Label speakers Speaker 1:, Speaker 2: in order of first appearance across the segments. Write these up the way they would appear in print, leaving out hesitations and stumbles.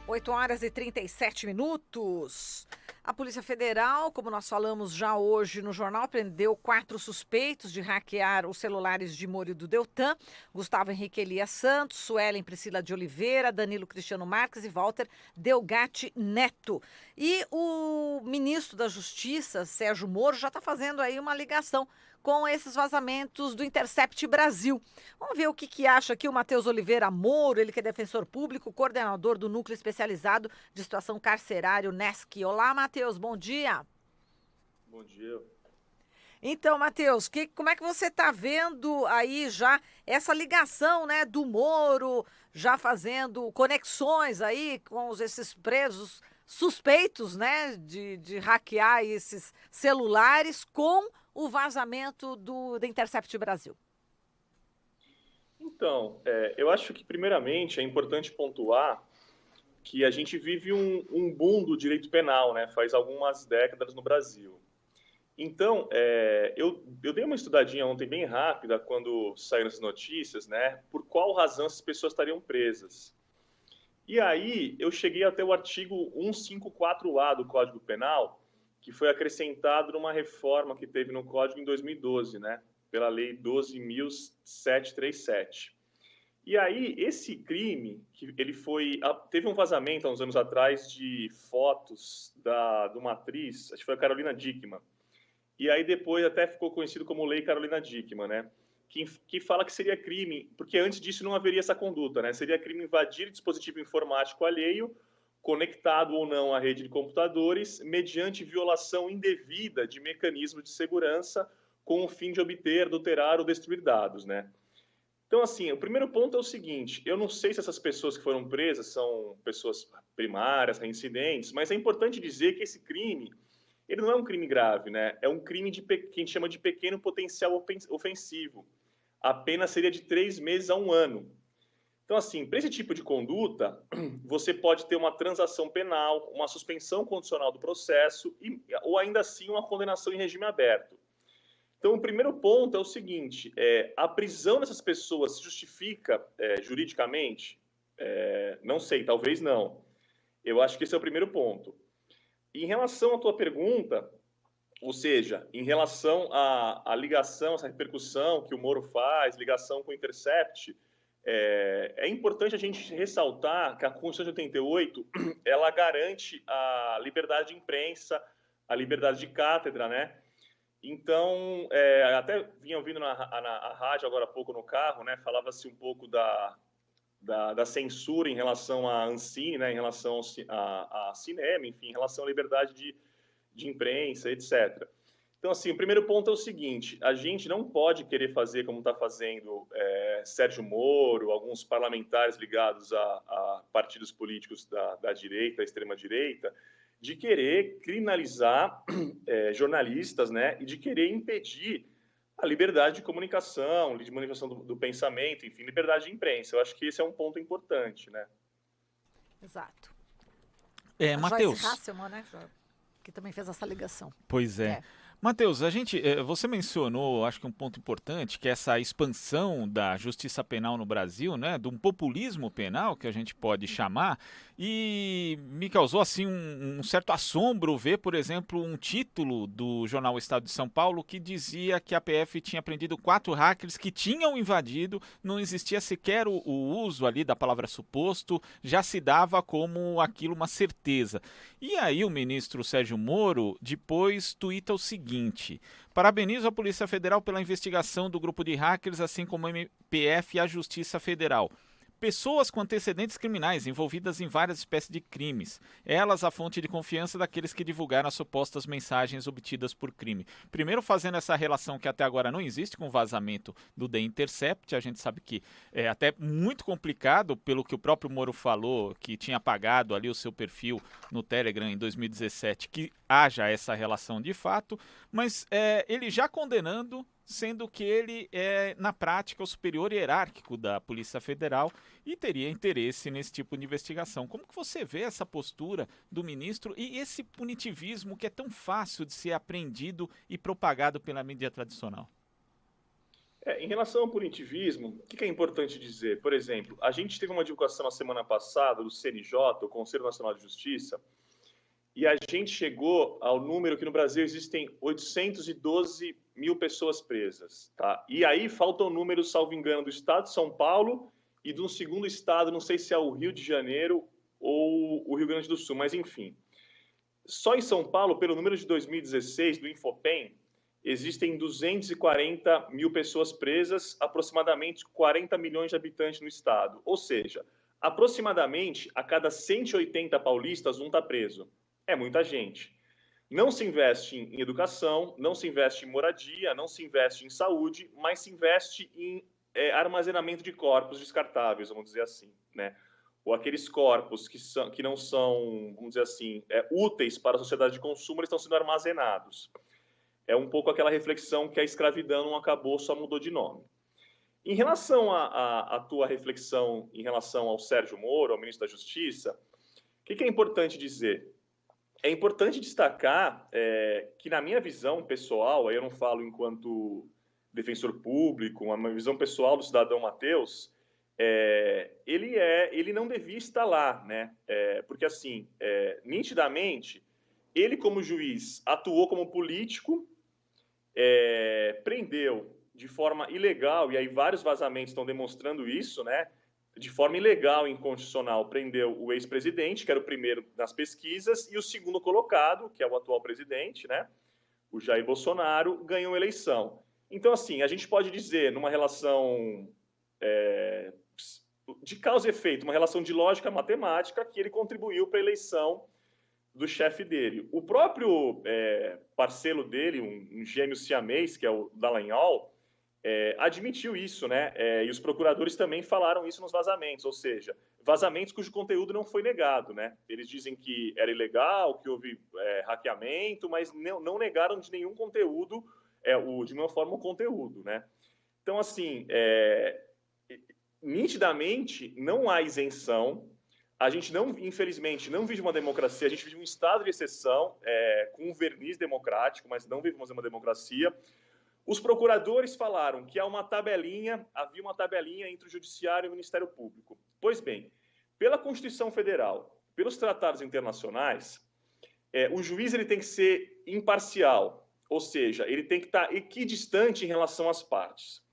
Speaker 1: 8h37. A Polícia Federal, como nós falamos já hoje no jornal, prendeu 4 suspeitos de hackear os celulares de Moro e do Deltan: Gustavo Henrique Elias Santos, Suelen Priscila de Oliveira, Danilo Cristiano Marques e Walter Delgatti Neto. E o ministro da Justiça, Sérgio Moro, já está fazendo aí uma ligação com esses vazamentos do Intercept Brasil. Vamos ver o que acha aqui o Matheus Oliveira Moro, ele que é defensor público, coordenador do Núcleo Especializado de Situação Carcerária, NESC. Olá, Matheus, bom dia.
Speaker 2: Bom dia.
Speaker 1: Então, Matheus, como é que você está vendo aí já essa ligação, né, do Moro, já fazendo conexões aí com esses presos suspeitos, né, de hackear esses celulares com o vazamento do Intercept Brasil?
Speaker 2: Então, eu acho que, primeiramente, é importante pontuar que a gente vive um boom do direito penal, né? Faz algumas décadas no Brasil. Então, eu dei uma estudadinha ontem bem rápida, quando saíram as notícias, né? Por qual razão essas pessoas estariam presas. E aí, eu cheguei até o artigo 154A do Código Penal, que foi acrescentado numa reforma que teve no Código em 2012, né? Pela Lei 12.737. E aí, esse crime, que ele teve um vazamento há uns anos atrás de fotos de uma atriz, acho que foi a Carolina Dickmann, e aí depois até ficou conhecido como Lei Carolina Dickmann, né? Que fala que seria crime, porque antes disso não haveria essa conduta, né? Seria crime invadir dispositivo informático alheio, conectado ou não à rede de computadores, mediante violação indevida de mecanismo de segurança, com o fim de obter, adulterar ou destruir dados, né? Então, assim, o primeiro ponto é o seguinte: eu não sei se essas pessoas que foram presas são pessoas primárias, reincidentes, mas é importante dizer que esse crime, ele não é um crime grave, né? É um crime que a gente chama de pequeno potencial ofensivo. A pena seria de 3 meses a 1 ano. Então, assim, para esse tipo de conduta, você pode ter uma transação penal, uma suspensão condicional do processo ou ainda assim uma condenação em regime aberto. Então, o primeiro ponto é o seguinte: a prisão dessas pessoas se justifica juridicamente? Não sei, talvez não. Eu acho que esse é o primeiro ponto. Em relação à tua pergunta, ou seja, em relação à ligação, essa repercussão que o Moro faz, ligação com o Intercept, é importante a gente ressaltar que a Constituição de 88, ela garante a liberdade de imprensa, a liberdade de cátedra, né? Então, até vinha ouvindo na rádio agora há pouco no carro, né? Falava-se um pouco da censura em relação à Ancine, né? Em relação a cinema, enfim, em relação à liberdade de imprensa, etc. Então, assim, o primeiro ponto é o seguinte: a gente não pode querer fazer como está fazendo Sérgio Moro, alguns parlamentares ligados a partidos políticos da direita, da extrema-direita, de querer criminalizar jornalistas, né, e de querer impedir a liberdade de comunicação, de manifestação do pensamento, enfim, liberdade de imprensa. Eu acho que esse é um ponto importante, né?
Speaker 1: Exato.
Speaker 3: Matheus.
Speaker 1: Joyce Hasselman, né, que também fez essa ligação.
Speaker 3: Pois é. Matheus, você mencionou, acho que um ponto importante, que é essa expansão da justiça penal no Brasil, né, de um populismo penal, que a gente pode chamar, e me causou assim um certo assombro ver, por exemplo, um título do jornal Estado de São Paulo que dizia que a PF tinha prendido 4 hackers que tinham invadido, não existia sequer o uso ali da palavra suposto, já se dava como aquilo uma certeza. E aí o ministro Sérgio Moro depois tuita o seguinte: parabenizo a Polícia Federal pela investigação do grupo de hackers, assim como a MPF e a Justiça Federal. Pessoas com antecedentes criminais envolvidas em várias espécies de crimes. Elas a fonte de confiança daqueles que divulgaram as supostas mensagens obtidas por crime. Primeiro, fazendo essa relação que até agora não existe com o vazamento do The Intercept. A gente sabe que é até muito complicado, pelo que o próprio Moro falou, que tinha apagado ali o seu perfil no Telegram em 2017, que haja essa relação de fato, mas ele já condenando, sendo que ele é, na prática, o superior hierárquico da Polícia Federal e teria interesse nesse tipo de investigação. Como que você vê essa postura do ministro e esse punitivismo que é tão fácil de ser apreendido e propagado pela mídia tradicional?
Speaker 2: Em relação ao punitivismo, o que é importante dizer? Por exemplo, a gente teve uma divulgação na semana passada do CNJ, o Conselho Nacional de Justiça, e a gente chegou ao número que no Brasil existem 812 mil pessoas presas. Tá? E aí faltam números, salvo engano, do estado de São Paulo e de um segundo estado, não sei se é o Rio de Janeiro ou o Rio Grande do Sul, mas enfim. Só em São Paulo, pelo número de 2016 do Infopem, existem 240 mil pessoas presas, aproximadamente 40 milhões de habitantes no estado. Ou seja, aproximadamente a cada 180 paulistas, um está preso. É muita gente. Não se investe em educação, não se investe em moradia, não se investe em saúde, mas se investe em armazenamento de corpos descartáveis, vamos dizer assim, né? Ou aqueles corpos que não são, vamos dizer assim, úteis para a sociedade de consumo, eles estão sendo armazenados. É um pouco aquela reflexão que a escravidão não acabou, só mudou de nome. Em relação à tua reflexão em relação ao Sérgio Moro, ao ministro da Justiça, o que é importante dizer? É importante destacar que, na minha visão pessoal, aí eu não falo enquanto defensor público, uma visão pessoal do cidadão Matheus, ele não devia estar lá, né? Porque, assim, nitidamente, ele, como juiz, atuou como político, prendeu de forma ilegal, e aí vários vazamentos estão demonstrando isso, né? De forma ilegal e inconstitucional, prendeu o ex-presidente, que era o primeiro nas pesquisas, e o segundo colocado, que é o atual presidente, né? O Jair Bolsonaro, ganhou a eleição. Então, assim, a gente pode dizer, numa relação de causa e efeito, uma relação de lógica matemática, que ele contribuiu para a eleição do chefe dele. O próprio parceiro dele, um gêmeo siamês, que é o Dallagnol, admitiu isso, né? E os procuradores também falaram isso nos vazamentos, ou seja, vazamentos cujo conteúdo não foi negado, né? Eles dizem que era ilegal, que houve hackeamento, mas não negaram de nenhum conteúdo, de nenhuma forma o conteúdo, né? Então, assim, nitidamente não há isenção. A gente não, infelizmente, não vive uma democracia, a gente vive um estado de exceção, com um verniz democrático, mas não vivemos uma democracia. Os procuradores falaram que havia uma tabelinha entre o Judiciário e o Ministério Público. Pois bem, pela Constituição Federal, pelos tratados internacionais, o juiz ele tem que ser imparcial, ou seja, ele tem que estar equidistante em relação às partes.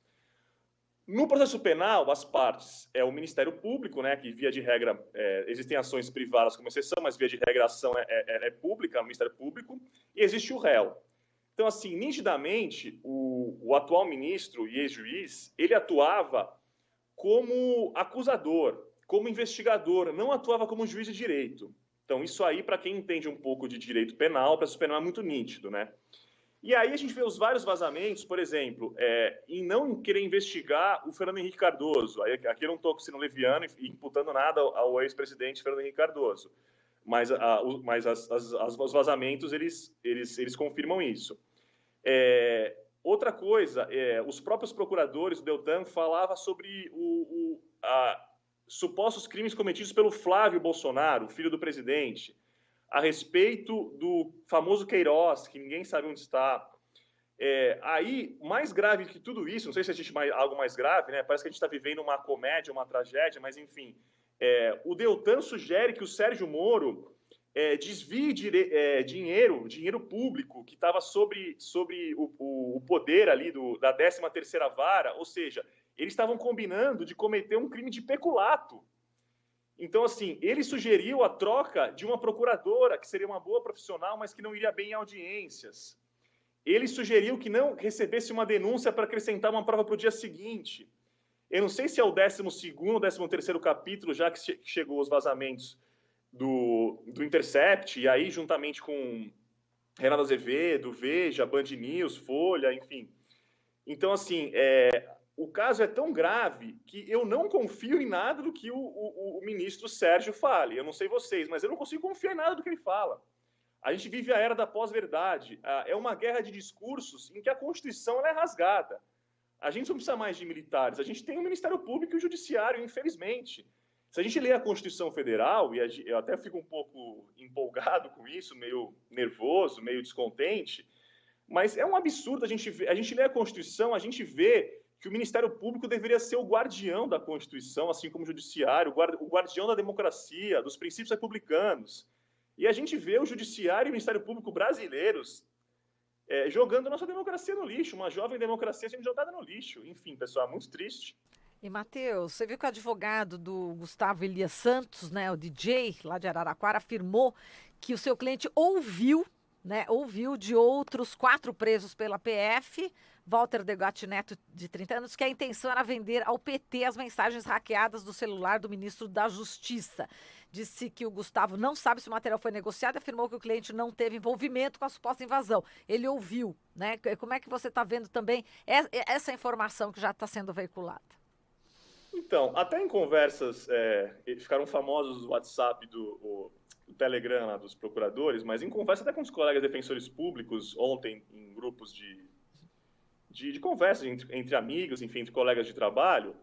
Speaker 2: No processo penal, as partes o Ministério Público, né, que via de regra existem ações privadas como exceção, mas via de regra a ação é pública, é o Ministério Público, e existe o réu. Então, assim, nitidamente, o atual ministro e ex-juiz, ele atuava como acusador, como investigador, não atuava como juiz de direito. Então, isso aí, para quem entende um pouco de direito penal, o processo penal é muito nítido, né? E aí a gente vê os vários vazamentos, por exemplo, em não querer investigar o Fernando Henrique Cardoso. Aqui eu não estou sendo leviano e imputando nada ao ex-presidente Fernando Henrique Cardoso, mas os vazamentos, eles confirmam isso. Outra coisa, os próprios procuradores do Deltan falavam sobre supostos crimes cometidos pelo Flávio Bolsonaro, filho do presidente, a respeito do famoso Queiroz, que ninguém sabe onde está. Aí, mais grave que tudo isso, não sei se existe algo mais grave, né? Parece que a gente está vivendo uma comédia, uma tragédia, mas enfim, o Deltan sugere que o Sérgio Moro desvie dinheiro público que estava sobre o poder ali da 13ª Vara, ou seja, eles estavam combinando de cometer um crime de peculato. Então, assim, ele sugeriu a troca de uma procuradora, que seria uma boa profissional, mas que não iria bem em audiências. Ele sugeriu que não recebesse uma denúncia para acrescentar uma prova para o dia seguinte. Eu não sei se é o 12º ou 13º capítulo, já que chegou os vazamentos do Intercept, e aí juntamente com Renato Azevedo, Veja, Band News, Folha, enfim. Então, assim, o caso é tão grave que eu não confio em nada do que o ministro Sérgio fale. Eu não sei vocês, mas eu não consigo confiar em nada do que ele fala. A gente vive a era da pós-verdade. É uma guerra de discursos em que a Constituição ela é rasgada. A gente não precisa mais de militares. A gente tem o Ministério Público e o Judiciário, infelizmente. Se a gente lê a Constituição Federal, e eu até fico um pouco empolgado com isso, meio nervoso, meio descontente, mas é um absurdo a gente lê a Constituição, a gente vê que o Ministério Público deveria ser o guardião da Constituição, assim como o Judiciário, o guardião da democracia, dos princípios republicanos. E a gente vê o Judiciário e o Ministério Público brasileiros jogando a nossa democracia no lixo, uma jovem democracia sendo jogada no lixo. Enfim, pessoal, muito triste.
Speaker 1: E, Matheus, você viu que o advogado do Gustavo Elias Santos, né, o DJ lá de Araraquara, afirmou que o seu cliente ouviu de outros 4 presos pela PF, Walter Degatti Neto, de 30 anos, que a intenção era vender ao PT as mensagens hackeadas do celular do ministro da Justiça. Disse que o Gustavo não sabe se o material foi negociado e afirmou que o cliente não teve envolvimento com a suposta invasão. Ele ouviu, né? Como é que você está vendo também essa informação que já está sendo veiculada?
Speaker 2: Então, até em conversas, ficaram famosos o WhatsApp o Telegram lá dos procuradores, mas em conversa até com os colegas defensores públicos, ontem, em grupos de conversas entre amigos, enfim, entre colegas de trabalho,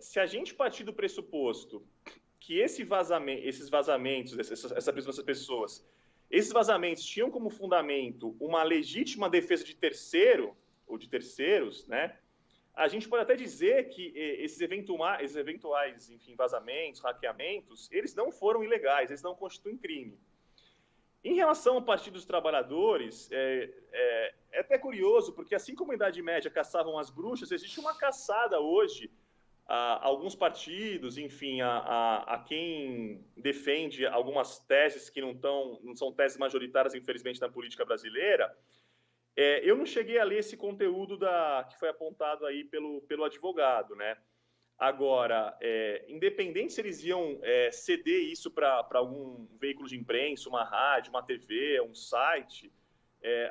Speaker 2: se a gente partir do pressuposto que esses vazamentos, essa prisão dessas pessoas, esses vazamentos tinham como fundamento uma legítima defesa de terceiro, ou de terceiros, né? A gente pode até dizer que esses eventuais, enfim, vazamentos, hackeamentos, eles não foram ilegais, eles não constituem crime. Em relação ao Partido dos Trabalhadores, é até curioso, porque assim como a Idade Média caçavam as bruxas, existe uma caçada hoje a alguns partidos, enfim, a quem defende algumas teses que não são teses majoritárias, infelizmente, na política brasileira. Eu não cheguei a ler esse conteúdo que foi apontado aí pelo advogado, né? Agora, independente se eles iam ceder isso para algum veículo de imprensa, uma rádio, uma TV, um site,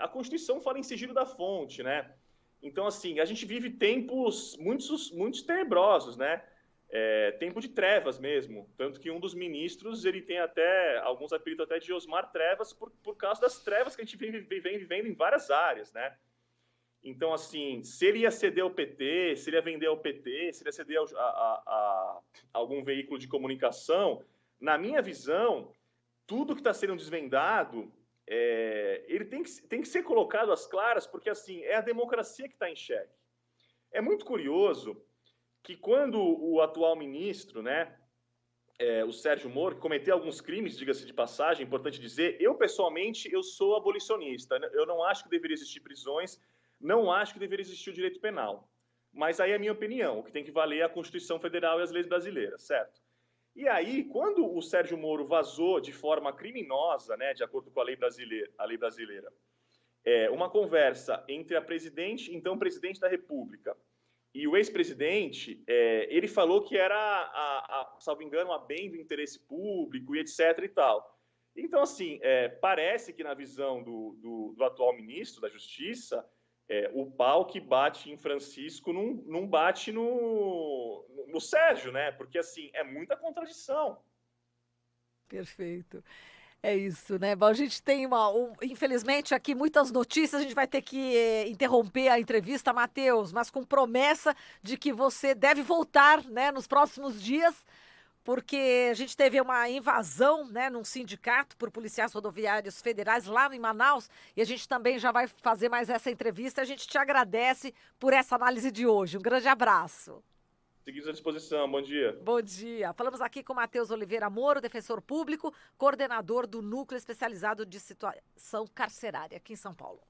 Speaker 2: a Constituição fala em sigilo da fonte, né? Então, assim, a gente vive tempos muito tenebrosos, né? Tempo de trevas mesmo. Tanto que um dos ministros, ele tem alguns apelidos até de Osmar Trevas, por causa das trevas que a gente vem vivendo em várias áreas, né? Então, assim, se ele ia ceder ao PT, se ele ia vender ao PT, se ele ia ceder a algum veículo de comunicação, na minha visão, tudo que está sendo desvendado, ele tem que ser colocado às claras, porque, assim, é a democracia que está em xeque. É muito curioso que quando o atual ministro, né, o Sérgio Moro, que cometeu alguns crimes, diga-se de passagem, é importante dizer, eu, pessoalmente, eu sou abolicionista, eu não acho que deveria existir prisões, não acho que deveria existir o direito penal. Mas aí é a minha opinião, o que tem que valer é a Constituição Federal e as leis brasileiras, certo? E aí, quando o Sérgio Moro vazou de forma criminosa, né, de acordo com a lei brasileira, uma conversa entre então presidente da República, e o ex-presidente, ele falou que era, salvo engano, a bem do interesse público e etc. e tal. Então, assim, parece que na visão do atual ministro da Justiça, o pau que bate em Francisco não bate no Sérgio, né? Porque, assim, é muita contradição.
Speaker 1: Perfeito. É isso, né? Bom, a gente tem infelizmente aqui muitas notícias, a gente vai ter que interromper a entrevista, Matheus, mas com promessa de que você deve voltar, né, nos próximos dias, porque a gente teve uma invasão, né, num sindicato por policiais rodoviários federais lá em Manaus, e a gente também já vai fazer mais essa entrevista. A gente te agradece por essa análise de hoje. Um grande abraço.
Speaker 2: Seguimos à disposição. Bom dia.
Speaker 1: Bom dia. Falamos aqui com Matheus Oliveira Moro, defensor público, coordenador do Núcleo Especializado de Situação Carcerária aqui em São Paulo.